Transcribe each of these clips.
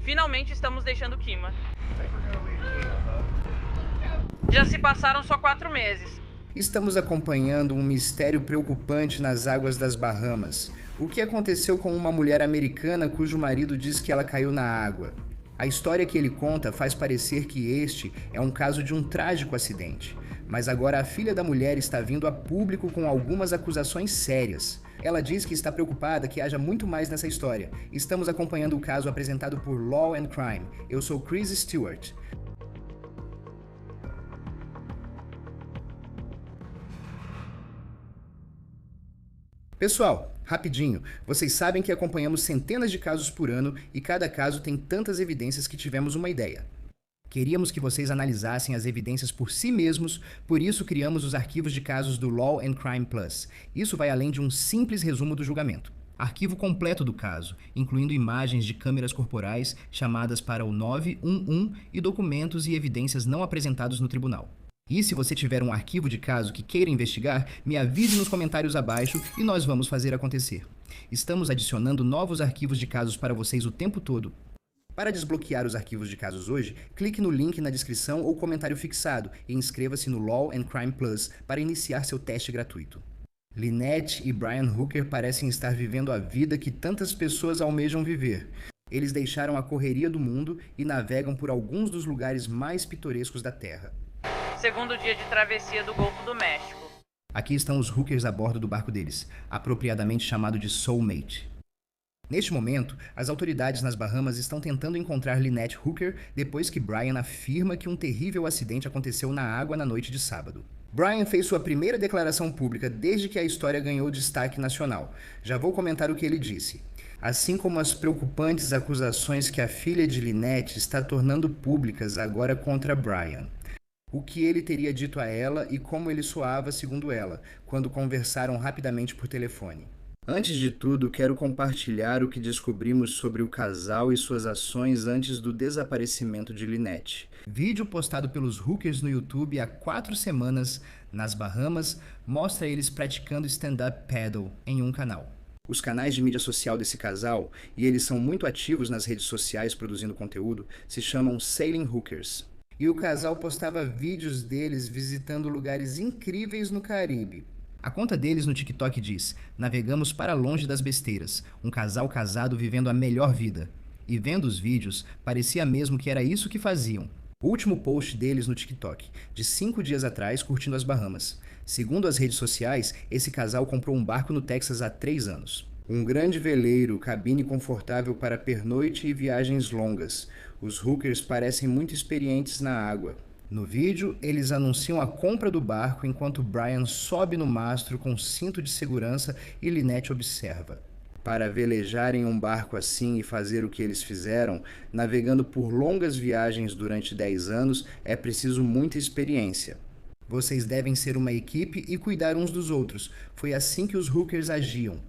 Finalmente estamos deixando Kima. Já se passaram só 4 meses. Estamos acompanhando um mistério preocupante nas águas das Bahamas. O que aconteceu com uma mulher americana cujo marido diz que ela caiu na água? A história que ele conta faz parecer que este é um caso de um trágico acidente. Mas agora a filha da mulher está vindo a público com algumas acusações sérias. Ela diz que está preocupada que haja muito mais nessa história. Estamos acompanhando o caso apresentado por Law and Crime. Eu sou Chris Stewart. Pessoal, rapidinho, vocês sabem que acompanhamos centenas de casos por ano e cada caso tem tantas evidências que tivemos uma ideia. Queríamos que vocês analisassem as evidências por si mesmos, por isso criamos os arquivos de casos do Law and Crime Plus. Isso vai além de um simples resumo do julgamento. Arquivo completo do caso, incluindo imagens de câmeras corporais chamadas para o 911 e documentos e evidências não apresentados no tribunal. E se você tiver um arquivo de caso que queira investigar, me avise nos comentários abaixo e nós vamos fazer acontecer. Estamos adicionando novos arquivos de casos para vocês o tempo todo. Para desbloquear os arquivos de casos hoje, clique no link na descrição ou comentário fixado e inscreva-se no Law and Crime Plus para iniciar seu teste gratuito. Lynette e Brian Hooker parecem estar vivendo a vida que tantas pessoas almejam viver. Eles deixaram a correria do mundo e navegam por alguns dos lugares mais pitorescos da Terra. Segundo dia de travessia do Golfo do México. Aqui estão os Hookers a bordo do barco deles, apropriadamente chamado de Soulmate. Neste momento, as autoridades nas Bahamas estão tentando encontrar Lynette Hooker depois que Brian afirma que um terrível acidente aconteceu na água na noite de sábado. Brian fez sua primeira declaração pública desde que a história ganhou destaque nacional. Já vou comentar o que ele disse. Assim como as preocupantes acusações que a filha de Lynette está tornando públicas agora contra Brian. O que ele teria dito a ela e como ele soava, segundo ela, quando conversaram rapidamente por telefone. Antes de tudo, quero compartilhar o que descobrimos sobre o casal e suas ações antes do desaparecimento de Lynette. Vídeo postado pelos Hookers no YouTube há 4 semanas, nas Bahamas, mostra eles praticando stand-up paddle em um canal. Os canais de mídia social desse casal, e eles são muito ativos nas redes sociais produzindo conteúdo, se chamam Sailing Hookers. E o casal postava vídeos deles visitando lugares incríveis no Caribe. A conta deles no TikTok diz: navegamos para longe das besteiras, um casal casado vivendo a melhor vida. E vendo os vídeos, parecia mesmo que era isso que faziam. O último post deles no TikTok, de 5 dias atrás, curtindo as Bahamas. Segundo as redes sociais, esse casal comprou um barco no Texas há 3 anos. Um grande veleiro, cabine confortável para pernoite e viagens longas. Os Hookers parecem muito experientes na água. No vídeo, eles anunciam a compra do barco enquanto Brian sobe no mastro com cinto de segurança e Lynette observa. Para velejar em um barco assim e fazer o que eles fizeram, navegando por longas viagens durante 10 anos, é preciso muita experiência. Vocês devem ser uma equipe e cuidar uns dos outros. Foi assim que os Hookers agiam.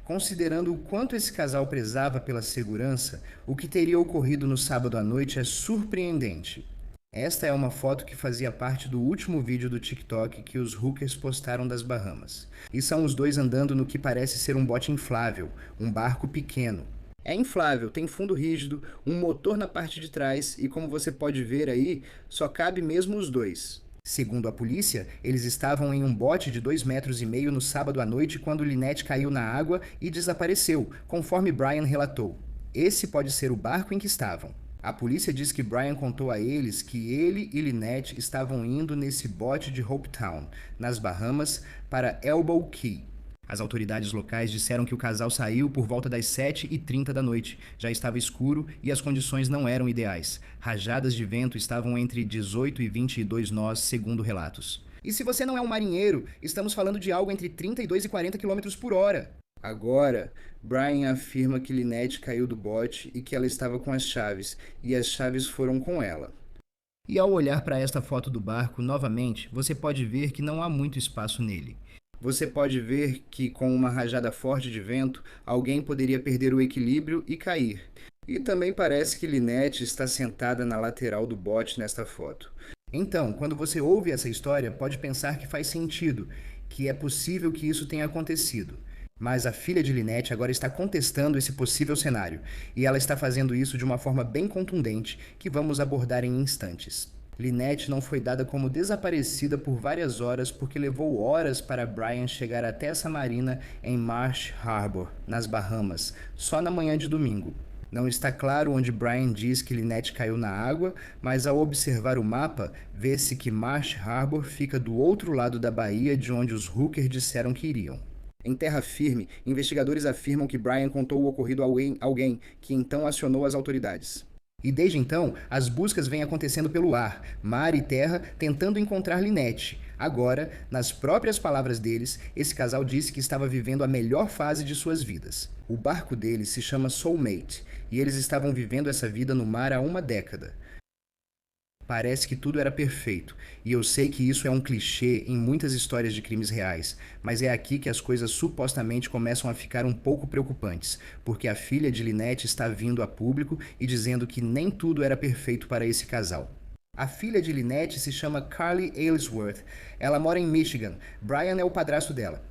Considerando o quanto esse casal prezava pela segurança, o que teria ocorrido no sábado à noite é surpreendente. Esta é uma foto que fazia parte do último vídeo do TikTok que os Hookers postaram das Bahamas. E são os dois andando no que parece ser um bote inflável, um barco pequeno. É inflável, tem fundo rígido, um motor na parte de trás e, como você pode ver aí, só cabe mesmo os dois. Segundo a polícia, eles estavam em um bote de 2,5 metros no sábado à noite quando Lynette caiu na água e desapareceu, conforme Brian relatou. Esse pode ser o barco em que estavam. A polícia diz que Brian contou a eles que ele e Lynette estavam indo nesse bote de Hopetown, nas Bahamas, para Elbow Key. As autoridades locais disseram que o casal saiu por volta das 7h30 da noite. Já estava escuro e as condições não eram ideais. Rajadas de vento estavam entre 18 e 22 nós, segundo relatos. E se você não é um marinheiro, estamos falando de algo entre 32 e 40 km por hora. Agora, Brian afirma que Lynette caiu do bote e que ela estava com as chaves, e as chaves foram com ela. E ao olhar para esta foto do barco novamente, você pode ver que não há muito espaço nele. Você pode ver que, com uma rajada forte de vento, alguém poderia perder o equilíbrio e cair. E também parece que Lynette está sentada na lateral do bote nesta foto. Então, quando você ouve essa história, pode pensar que faz sentido, que é possível que isso tenha acontecido. Mas a filha de Lynette agora está contestando esse possível cenário, e ela está fazendo isso de uma forma bem contundente, que vamos abordar em instantes. Lynette não foi dada como desaparecida por várias horas porque levou horas para Brian chegar até essa marina em Marsh Harbor, nas Bahamas, só na manhã de domingo. Não está claro onde Brian diz que Lynette caiu na água, mas ao observar o mapa, vê-se que Marsh Harbor fica do outro lado da baía de onde os Hooker disseram que iriam. Em terra firme, investigadores afirmam que Brian contou o ocorrido a alguém, que então acionou as autoridades. E desde então, as buscas vêm acontecendo pelo ar, mar e terra, tentando encontrar Lynette. Agora, nas próprias palavras deles, esse casal disse que estava vivendo a melhor fase de suas vidas. O barco deles se chama Soulmate, e eles estavam vivendo essa vida no mar há uma década. Parece que tudo era perfeito, e eu sei que isso é um clichê em muitas histórias de crimes reais, mas é aqui que as coisas supostamente começam a ficar um pouco preocupantes, porque a filha de Lynette está vindo a público e dizendo que nem tudo era perfeito para esse casal. A filha de Lynette se chama Carly Aylesworth. Ela mora em Michigan. Brian é o padrasto dela.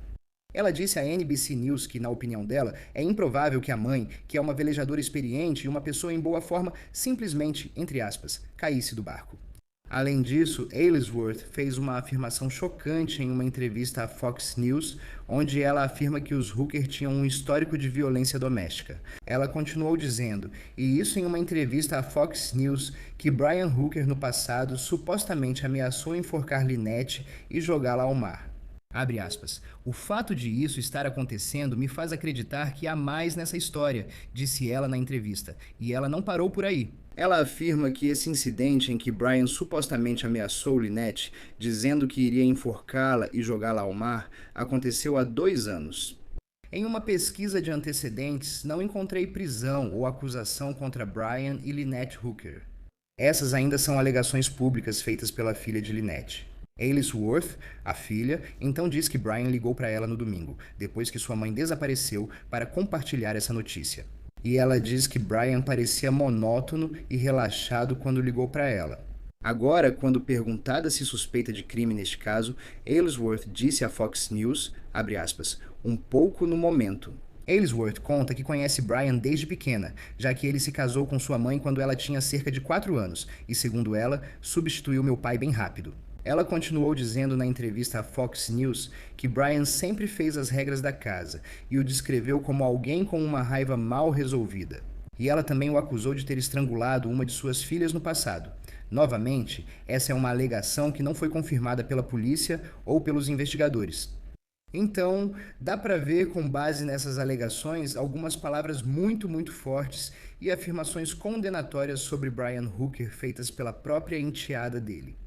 Ela disse à NBC News que, na opinião dela, é improvável que a mãe, que é uma velejadora experiente e uma pessoa em boa forma, simplesmente, entre aspas, caísse do barco. Além disso, Aylesworth fez uma afirmação chocante em uma entrevista à Fox News, onde ela afirma que os Hooker tinham um histórico de violência doméstica. Ela continuou dizendo, e isso em uma entrevista à Fox News, que Brian Hooker no passado supostamente ameaçou enforcar Lynette e jogá-la ao mar. Abre aspas. O fato de isso estar acontecendo me faz acreditar que há mais nessa história, disse ela na entrevista, e ela não parou por aí. Ela afirma que esse incidente em que Brian supostamente ameaçou Lynette, dizendo que iria enforcá-la e jogá-la ao mar, aconteceu há 2 anos. Em uma pesquisa de antecedentes, não encontrei prisão ou acusação contra Brian e Lynette Hooker. Essas ainda são alegações públicas feitas pela filha de Lynette. Aylesworth, a filha, então diz que Brian ligou para ela no domingo, depois que sua mãe desapareceu, para compartilhar essa notícia. E ela diz que Brian parecia monótono e relaxado quando ligou para ela. Agora, quando perguntada se suspeita de crime neste caso, Aylesworth disse à Fox News, abre aspas, um pouco no momento. Aylesworth conta que conhece Brian desde pequena, já que ele se casou com sua mãe quando ela tinha cerca de 4 anos e, segundo ela, substituiu meu pai bem rápido. Ela continuou dizendo na entrevista à Fox News que Brian sempre fez as regras da casa e o descreveu como alguém com uma raiva mal resolvida. E ela também o acusou de ter estrangulado uma de suas filhas no passado. Novamente, essa é uma alegação que não foi confirmada pela polícia ou pelos investigadores. Então, dá para ver com base nessas alegações algumas palavras muito fortes e afirmações condenatórias sobre Brian Hooker feitas pela própria enteada dele.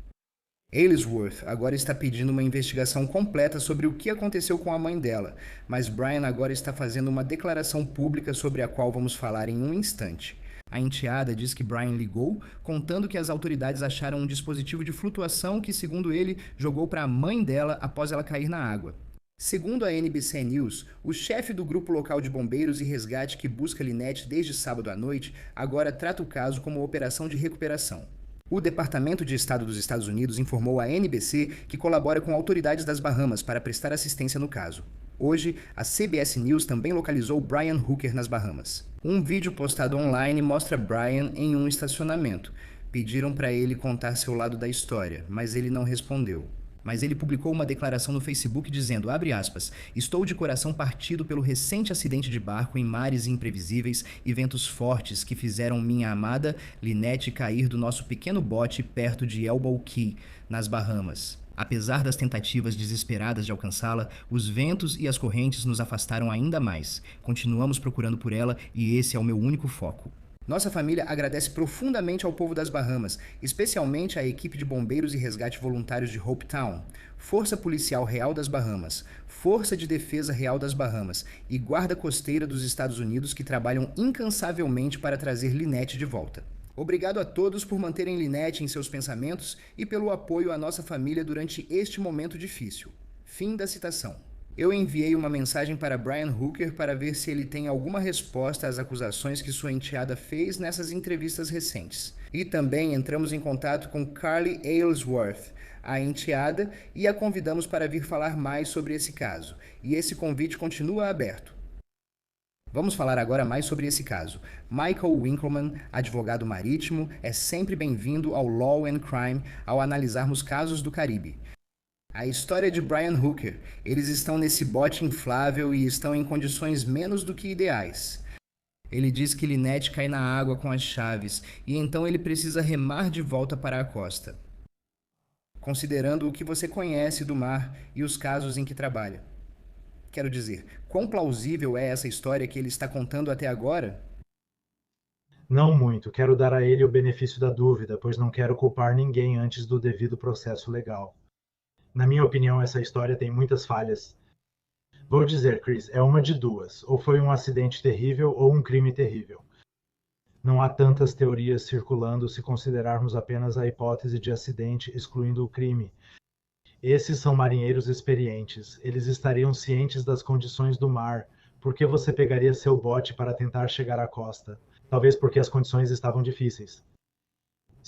Aylesworth agora está pedindo uma investigação completa sobre o que aconteceu com a mãe dela, mas Brian agora está fazendo uma declaração pública sobre a qual vamos falar em um instante. A enteada diz que Brian ligou, contando que as autoridades acharam um dispositivo de flutuação que, segundo ele, jogou para a mãe dela após ela cair na água. Segundo a NBC News, o chefe do grupo local de bombeiros e resgate que busca Lynette desde sábado à noite agora trata o caso como operação de recuperação. O Departamento de Estado dos Estados Unidos informou à NBC que colabora com autoridades das Bahamas para prestar assistência no caso. Hoje, a CBS News também localizou Brian Hooker nas Bahamas. Um vídeo postado online mostra Brian em um estacionamento. Pediram para ele contar seu lado da história, mas ele não respondeu. Mas ele publicou uma declaração no Facebook dizendo, abre aspas, estou de coração partido pelo recente acidente de barco em mares imprevisíveis e ventos fortes que fizeram minha amada Lynette cair do nosso pequeno bote perto de Elbow Key, nas Bahamas. Apesar das tentativas desesperadas de alcançá-la, os ventos e as correntes nos afastaram ainda mais. Continuamos procurando por ela e esse é o meu único foco. Nossa família agradece profundamente ao povo das Bahamas, especialmente à equipe de bombeiros e resgate voluntários de Hope Town, Força Policial Real das Bahamas, Força de Defesa Real das Bahamas e Guarda Costeira dos Estados Unidos que trabalham incansavelmente para trazer Lynette de volta. Obrigado a todos por manterem Lynette em seus pensamentos e pelo apoio à nossa família durante este momento difícil. Fim da citação. Eu enviei uma mensagem para Brian Hooker para ver se ele tem alguma resposta às acusações que sua enteada fez nessas entrevistas recentes. E também entramos em contato com Carly Aylesworth, a enteada, e a convidamos para vir falar mais sobre esse caso. E esse convite continua aberto. Vamos falar agora mais sobre esse caso. Michael Winkleman, advogado marítimo, é sempre bem-vindo ao Law and Crime ao analisarmos casos do Caribe. A história de Brian Hooker. Eles estão nesse bote inflável e estão em condições menos do que ideais. Ele diz que Lynette cai na água com as chaves e então ele precisa remar de volta para a costa. Considerando o que você conhece do mar e os casos em que trabalha. Quero dizer, quão plausível é essa história que ele está contando até agora? Não muito. Quero dar a ele o benefício da dúvida, pois não quero culpar ninguém antes do devido processo legal. Na minha opinião, essa história tem muitas falhas. Vou dizer, Chris, é uma de duas. Ou foi um acidente terrível ou um crime terrível. Não há tantas teorias circulando se considerarmos apenas a hipótese de acidente, excluindo o crime. Esses são marinheiros experientes. Eles estariam cientes das condições do mar. Por que você pegaria seu bote para tentar chegar à costa? Talvez porque as condições estavam difíceis.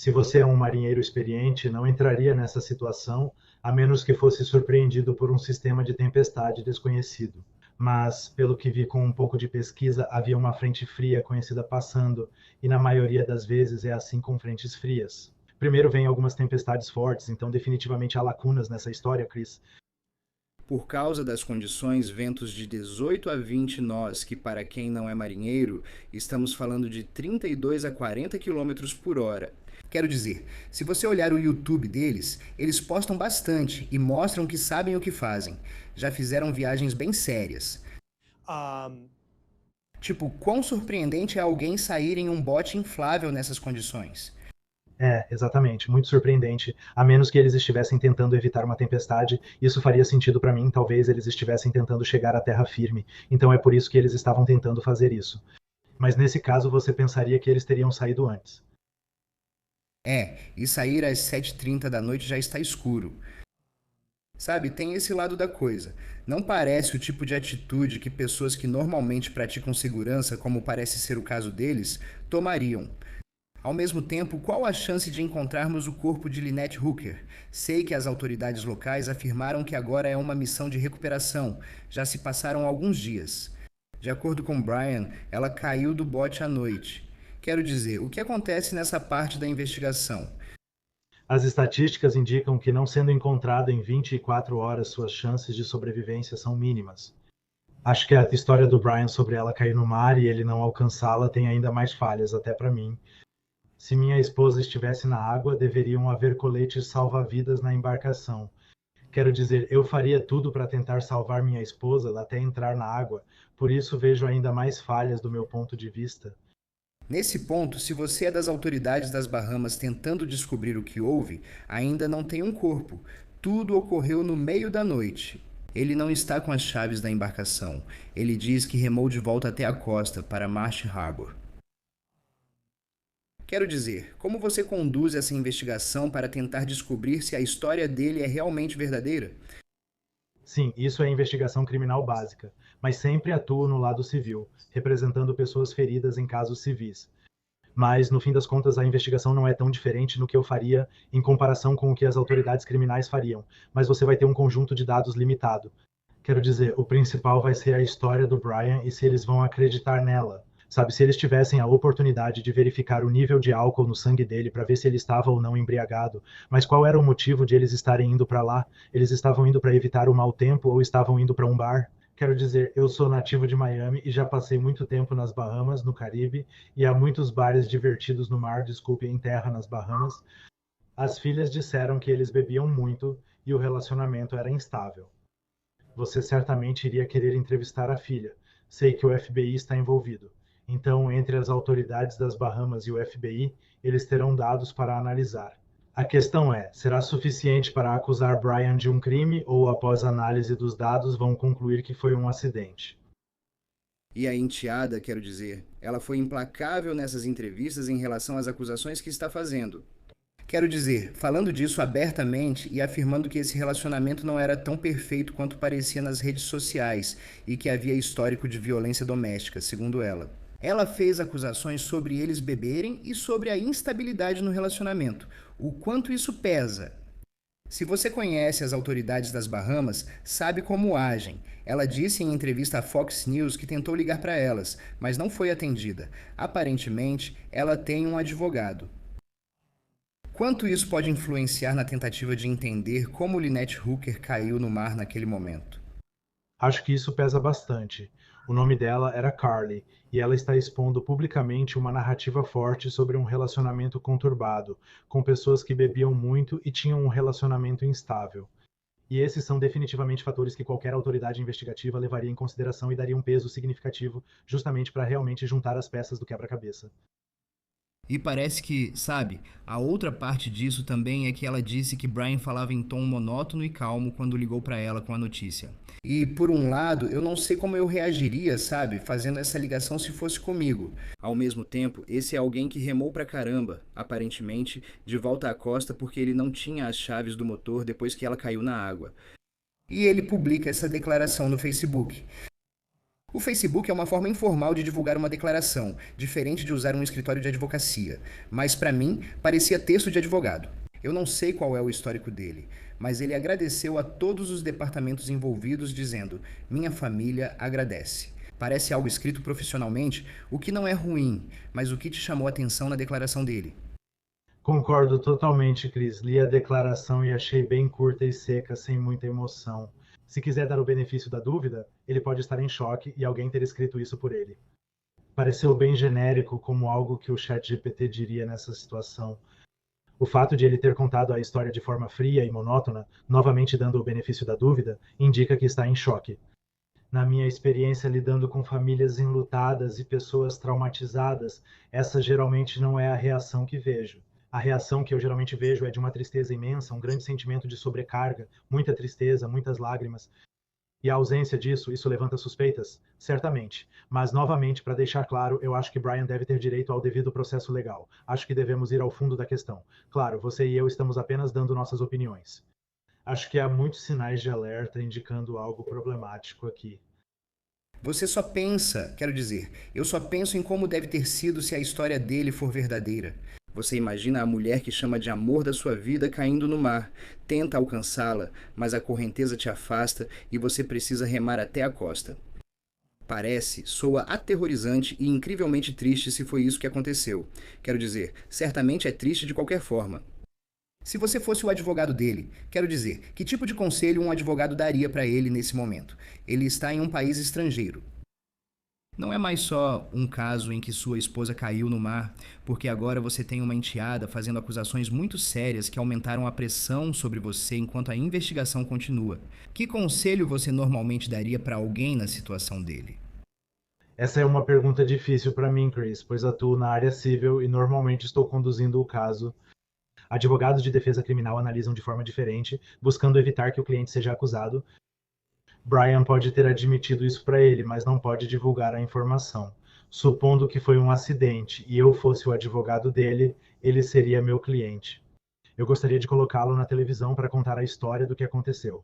Se você é um marinheiro experiente, não entraria nessa situação, a menos que fosse surpreendido por um sistema de tempestade desconhecido. Mas, pelo que vi com um pouco de pesquisa, havia uma frente fria conhecida passando, e na maioria das vezes é assim com frentes frias. Primeiro vem algumas tempestades fortes, então definitivamente há lacunas nessa história, Chris. Por causa das condições, ventos de 18 a 20 nós, que para quem não é marinheiro, estamos falando de 32 a 40 km por hora. Quero dizer, se você olhar o YouTube deles, eles postam bastante e mostram que sabem o que fazem. Já fizeram viagens bem sérias. Tipo, quão surpreendente é alguém sair em um bote inflável nessas condições? É, exatamente, muito surpreendente. A menos que eles estivessem tentando evitar uma tempestade, isso faria sentido para mim, talvez eles estivessem tentando chegar à terra firme. Então é por isso que eles estavam tentando fazer isso. Mas nesse caso você pensaria que eles teriam saído antes. E sair às 7h30 da noite já está escuro. Sabe, tem esse lado da coisa. Não parece o tipo de atitude que pessoas que normalmente praticam segurança, como parece ser o caso deles, tomariam. Ao mesmo tempo, qual a chance de encontrarmos o corpo de Lynette Hooker? Sei que as autoridades locais afirmaram que agora é uma missão de recuperação. Já se passaram alguns dias. De acordo com Brian, ela caiu do bote à noite. Quero dizer, o que acontece nessa parte da investigação? As estatísticas indicam que, não sendo encontrada em 24 horas, suas chances de sobrevivência são mínimas. Acho que a história do Brian sobre ela cair no mar e ele não alcançá-la tem ainda mais falhas, até para mim. Se minha esposa estivesse na água, deveriam haver coletes salva-vidas na embarcação. Quero dizer, eu faria tudo para tentar salvar minha esposa até entrar na água, por isso vejo ainda mais falhas do meu ponto de vista. Nesse ponto, se você é das autoridades das Bahamas tentando descobrir o que houve, ainda não tem um corpo. Tudo ocorreu no meio da noite. Ele não está com as chaves da embarcação. Ele diz que remou de volta até a costa, para Marsh Harbor. Quero dizer, como você conduz essa investigação para tentar descobrir se a história dele é realmente verdadeira? Sim, isso é investigação criminal básica, mas sempre atuo no lado civil, representando pessoas feridas em casos civis. Mas, no fim das contas, a investigação não é tão diferente no que eu faria em comparação com o que as autoridades criminais fariam, mas você vai ter um conjunto de dados limitado. Quero dizer, o principal vai ser a história do Brian e se eles vão acreditar nela. Sabe, se eles tivessem a oportunidade de verificar o nível de álcool no sangue dele para ver se ele estava ou não embriagado, mas qual era o motivo de eles estarem indo para lá? Eles estavam indo para evitar o mau tempo ou estavam indo para um bar? Quero dizer, eu sou nativo de Miami e já passei muito tempo nas Bahamas, no Caribe, e há muitos bares divertidos no mar, desculpe, em terra nas Bahamas. As filhas disseram que eles bebiam muito e o relacionamento era instável. Você certamente iria querer entrevistar a filha. Sei que o FBI está envolvido. Então, entre as autoridades das Bahamas e o FBI, eles terão dados para analisar. A questão é, será suficiente para acusar Brian de um crime ou, após análise dos dados, vão concluir que foi um acidente? E a enteada, quero dizer, ela foi implacável nessas entrevistas em relação às acusações que está fazendo. Quero dizer, falando disso abertamente e afirmando que esse relacionamento não era tão perfeito quanto parecia nas redes sociais e que havia histórico de violência doméstica, segundo ela. Ela fez acusações sobre eles beberem e sobre a instabilidade no relacionamento, o quanto isso pesa. Se você conhece as autoridades das Bahamas, sabe como agem. Ela disse em entrevista à Fox News que tentou ligar para elas, mas não foi atendida. Aparentemente, ela tem um advogado. Quanto isso pode influenciar na tentativa de entender como Lynette Hooker caiu no mar naquele momento? Acho que isso pesa bastante. O nome dela era Carly, e ela está expondo publicamente uma narrativa forte sobre um relacionamento conturbado, com pessoas que bebiam muito e tinham um relacionamento instável. E esses são definitivamente fatores que qualquer autoridade investigativa levaria em consideração e daria um peso significativo justamente para realmente juntar as peças do quebra-cabeça. E parece que, sabe, a outra parte disso também é que ela disse que Brian falava em tom monótono e calmo quando ligou para ela com a notícia. E, por um lado, eu não sei como eu reagiria, sabe, fazendo essa ligação se fosse comigo. Ao mesmo tempo, esse é alguém que remou pra caramba, aparentemente, de volta à costa porque ele não tinha as chaves do motor depois que ela caiu na água. E ele publica essa declaração no Facebook. O Facebook é uma forma informal de divulgar uma declaração, diferente de usar um escritório de advocacia, mas para mim parecia texto de advogado. Eu não sei qual é o histórico dele, mas ele agradeceu a todos os departamentos envolvidos dizendo: "Minha família agradece". Parece algo escrito profissionalmente, o que não é ruim, mas o que te chamou a atenção na declaração dele? Concordo totalmente, Cris. Li a declaração e achei bem curta e seca, sem muita emoção. Se quiser dar o benefício da dúvida, ele pode estar em choque e alguém ter escrito isso por ele. Pareceu bem genérico, como algo que o ChatGPT diria nessa situação. O fato de ele ter contado a história de forma fria e monótona, novamente dando o benefício da dúvida, indica que está em choque. Na minha experiência lidando com famílias enlutadas e pessoas traumatizadas, essa geralmente não é a reação que vejo. A reação que eu geralmente vejo é de uma tristeza imensa, um grande sentimento de sobrecarga, muita tristeza, muitas lágrimas. E a ausência disso, isso levanta suspeitas? Certamente. Mas, novamente, para deixar claro, eu acho que Brian deve ter direito ao devido processo legal. Acho que devemos ir ao fundo da questão. Claro, você e eu estamos apenas dando nossas opiniões. Acho que há muitos sinais de alerta indicando algo problemático aqui. Você só pensa, quero dizer, eu só penso em como deve ter sido se a história dele for verdadeira. Você imagina a mulher que chama de amor da sua vida caindo no mar, tenta alcançá-la, mas a correnteza te afasta e você precisa remar até a costa. Soa aterrorizante e incrivelmente triste se foi isso que aconteceu. Quero dizer, certamente é triste de qualquer forma. Se você fosse o advogado dele, quero dizer, que tipo de conselho um advogado daria para ele nesse momento? Ele está em um país estrangeiro. Não é mais só um caso em que sua esposa caiu no mar, porque agora você tem uma enteada fazendo acusações muito sérias que aumentaram a pressão sobre você enquanto a investigação continua. Que conselho você normalmente daria para alguém na situação dele? Essa é uma pergunta difícil para mim, Chris, pois atuo na área civil e normalmente estou conduzindo o caso. Advogados de defesa criminal analisam de forma diferente, buscando evitar que o cliente seja acusado. Brian pode ter admitido isso para ele, mas não pode divulgar a informação. Supondo que foi um acidente e eu fosse o advogado dele, ele seria meu cliente. Eu gostaria de colocá-lo na televisão para contar a história do que aconteceu.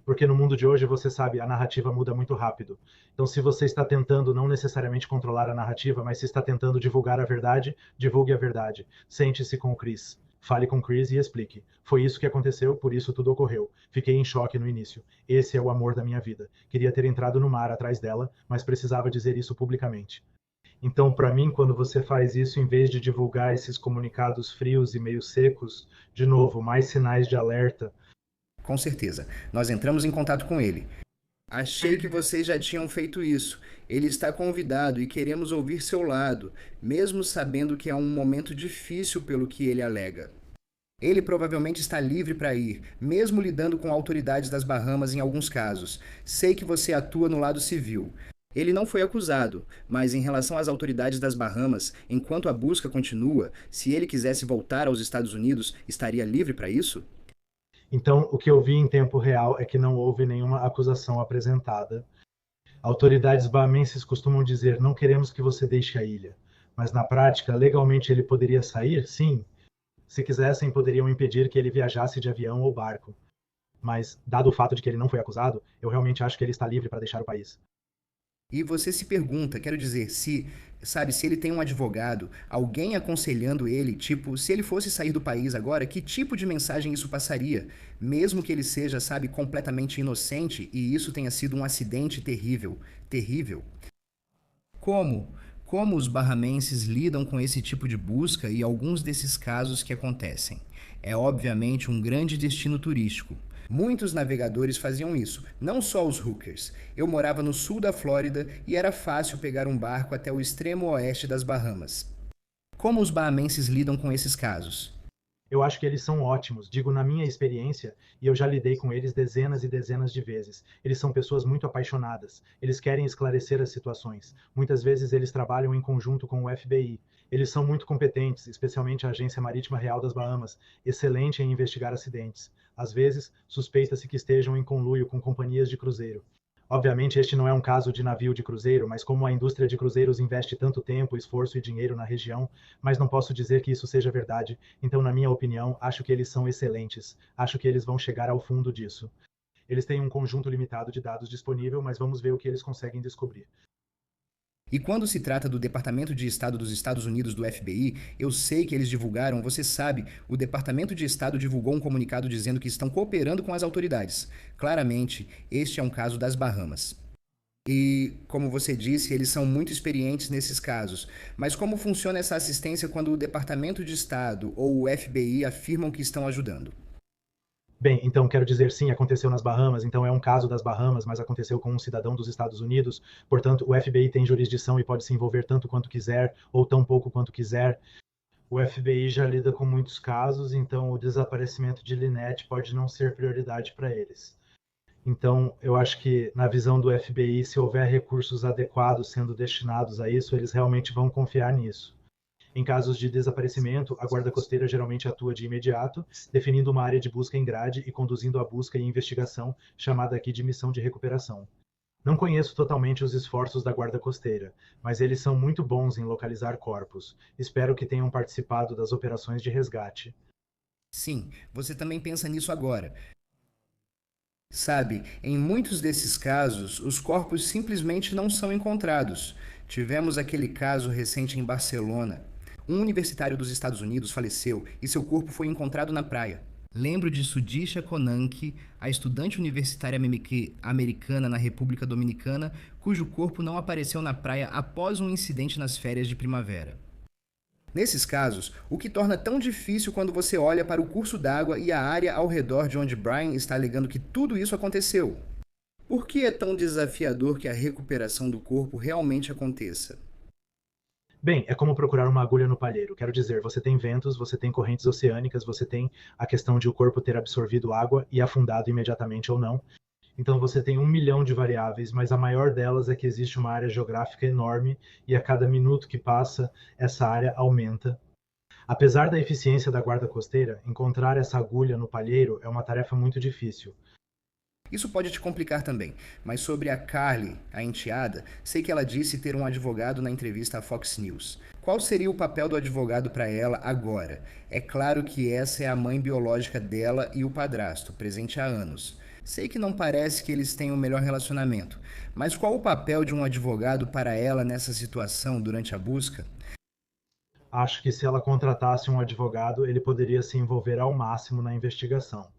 Porque no mundo de hoje, você sabe, a narrativa muda muito rápido. Então, se você está tentando não necessariamente controlar a narrativa, mas se está tentando divulgar a verdade, divulgue a verdade. Sente-se com o Chris. Fale com Chris e explique. Foi isso que aconteceu, por isso tudo ocorreu. Fiquei em choque no início. Esse é o amor da minha vida. Queria ter entrado no mar atrás dela, mas precisava dizer isso publicamente. Então, para mim, quando você faz isso, em vez de divulgar esses comunicados frios e meio secos, de novo, mais sinais de alerta. Com certeza. Nós entramos em contato com ele. Achei que vocês já tinham feito isso. Ele está convidado e queremos ouvir seu lado, mesmo sabendo que é um momento difícil pelo que ele alega. Ele provavelmente está livre para ir, mesmo lidando com autoridades das Bahamas em alguns casos. Sei que você atua no lado civil. Ele não foi acusado, mas em relação às autoridades das Bahamas, enquanto a busca continua, se ele quisesse voltar aos Estados Unidos, estaria livre para isso? Então, o que eu vi em tempo real é que não houve nenhuma acusação apresentada. Autoridades bahamenses costumam dizer: não queremos que você deixe a ilha. Mas na prática, legalmente ele poderia sair? Sim. Se quisessem, poderiam impedir que ele viajasse de avião ou barco. Mas, dado o fato de que ele não foi acusado, eu realmente acho que ele está livre para deixar o país. E você se pergunta, quero dizer, se ele tem um advogado, alguém aconselhando ele, tipo, se ele fosse sair do país agora, que tipo de mensagem isso passaria? Mesmo que ele seja, completamente inocente e isso tenha sido um acidente terrível, terrível. Como? Como os bahamenses lidam com esse tipo de busca e alguns desses casos que acontecem? É obviamente um grande destino turístico. Muitos navegadores faziam isso, não só os hookers. Eu morava no sul da Flórida e era fácil pegar um barco até o extremo oeste das Bahamas. Como os bahamenses lidam com esses casos? Eu acho que eles são ótimos, digo na minha experiência, e eu já lidei com eles dezenas e dezenas de vezes. Eles são pessoas muito apaixonadas, eles querem esclarecer as situações. Muitas vezes eles trabalham em conjunto com o FBI. Eles são muito competentes, especialmente a Agência Marítima Real das Bahamas, excelente em investigar acidentes. Às vezes, suspeita-se que estejam em conluio com companhias de cruzeiro. Obviamente, este não é um caso de navio de cruzeiro, mas como a indústria de cruzeiros investe tanto tempo, esforço e dinheiro na região, mas não posso dizer que isso seja verdade, então, na minha opinião, acho que eles são excelentes. Acho que eles vão chegar ao fundo disso. Eles têm um conjunto limitado de dados disponível, mas vamos ver o que eles conseguem descobrir. E quando se trata do Departamento de Estado dos Estados Unidos do FBI, eu sei que eles divulgaram, você sabe, o Departamento de Estado divulgou um comunicado dizendo que estão cooperando com as autoridades. Claramente, este é um caso das Bahamas. E, como você disse, eles são muito experientes nesses casos. Mas como funciona essa assistência quando o Departamento de Estado ou o FBI afirmam que estão ajudando? Bem, então quero dizer sim, aconteceu nas Bahamas, então é um caso das Bahamas, mas aconteceu com um cidadão dos Estados Unidos, portanto o FBI tem jurisdição e pode se envolver tanto quanto quiser, ou tão pouco quanto quiser. O FBI já lida com muitos casos, então o desaparecimento de Lynette pode não ser prioridade para eles. Então, eu acho que na visão do FBI, se houver recursos adequados sendo destinados a isso, eles realmente vão confiar nisso. Em casos de desaparecimento, a Guarda Costeira geralmente atua de imediato, definindo uma área de busca em grade e conduzindo a busca e investigação, chamada aqui de missão de recuperação. Não conheço totalmente os esforços da Guarda Costeira, mas eles são muito bons em localizar corpos. Espero que tenham participado das operações de resgate. Sim, você também pensa nisso agora. Sabe, em muitos desses casos, os corpos simplesmente não são encontrados. Tivemos aquele caso recente em Barcelona. Um universitário dos Estados Unidos faleceu e seu corpo foi encontrado na praia. Lembro de Sudisha Konanki, a estudante universitária americana na República Dominicana, cujo corpo não apareceu na praia após um incidente nas férias de primavera. Nesses casos, o que torna tão difícil quando você olha para o curso d'água e a área ao redor de onde Brian está alegando que tudo isso aconteceu? Por que é tão desafiador que a recuperação do corpo realmente aconteça? Bem, é como procurar uma agulha no palheiro. Quero dizer, você tem ventos, você tem correntes oceânicas, você tem a questão de o corpo ter absorvido água e afundado imediatamente ou não. Então você tem 1 milhão de variáveis, mas a maior delas é que existe uma área geográfica enorme e a cada minuto que passa, essa área aumenta. Apesar da eficiência da guarda costeira, encontrar essa agulha no palheiro é uma tarefa muito difícil. Isso pode te complicar também, mas sobre a Carly, a enteada, sei que ela disse ter um advogado na entrevista à Fox News. Qual seria o papel do advogado para ela agora? É claro que essa é a mãe biológica dela e o padrasto, presente há anos. Sei que não parece que eles tenham o melhor relacionamento, mas qual o papel de um advogado para ela nessa situação durante a busca? Acho que se ela contratasse um advogado, ele poderia se envolver ao máximo na investigação.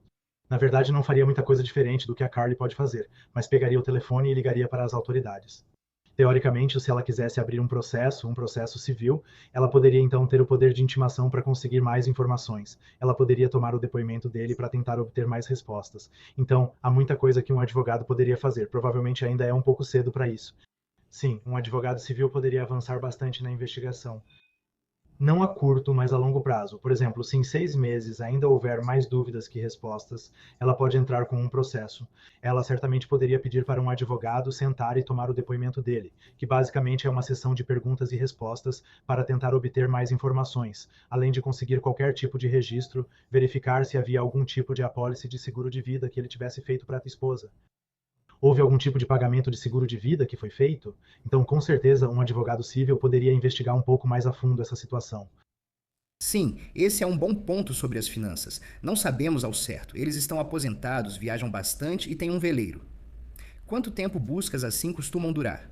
Na verdade, não faria muita coisa diferente do que a Carly pode fazer, mas pegaria o telefone e ligaria para as autoridades. Teoricamente, se ela quisesse abrir um processo civil, ela poderia então ter o poder de intimação para conseguir mais informações. Ela poderia tomar o depoimento dele para tentar obter mais respostas. Então, há muita coisa que um advogado poderia fazer. Provavelmente ainda é um pouco cedo para isso. Sim, um advogado civil poderia avançar bastante na investigação. Não a curto, mas a longo prazo. Por exemplo, se em 6 meses ainda houver mais dúvidas que respostas, ela pode entrar com um processo. Ela certamente poderia pedir para um advogado sentar e tomar o depoimento dele, que basicamente é uma sessão de perguntas e respostas para tentar obter mais informações, além de conseguir qualquer tipo de registro, verificar se havia algum tipo de apólice de seguro de vida que ele tivesse feito para a tua esposa. Houve algum tipo de pagamento de seguro de vida que foi feito? Então, com certeza, um advogado civil poderia investigar um pouco mais a fundo essa situação. Sim, esse é um bom ponto sobre as finanças. Não sabemos ao certo. Eles estão aposentados, viajam bastante e têm um veleiro. Quanto tempo buscas assim costumam durar?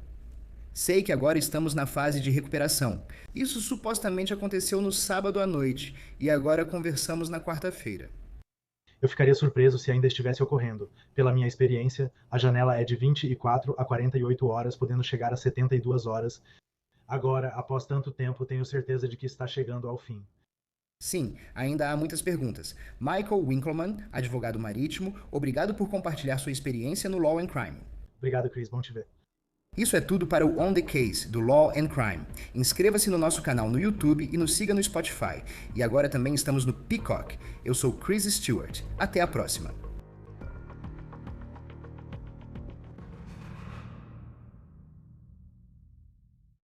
Sei que agora estamos na fase de recuperação. Isso supostamente aconteceu no sábado à noite e agora conversamos na quarta-feira. Eu ficaria surpreso se ainda estivesse ocorrendo. Pela minha experiência, a janela é de 24 a 48 horas, podendo chegar a 72 horas. Agora, após tanto tempo, tenho certeza de que está chegando ao fim. Sim, ainda há muitas perguntas. Michael Winkleman, advogado marítimo, obrigado por compartilhar sua experiência no Law and Crime. Obrigado, Chris. Bom te ver. Isso é tudo para o On The Case, do Law and Crime. Inscreva-se no nosso canal no YouTube e nos siga no Spotify. E agora também estamos no Peacock. Eu sou Chris Stewart. Até a próxima.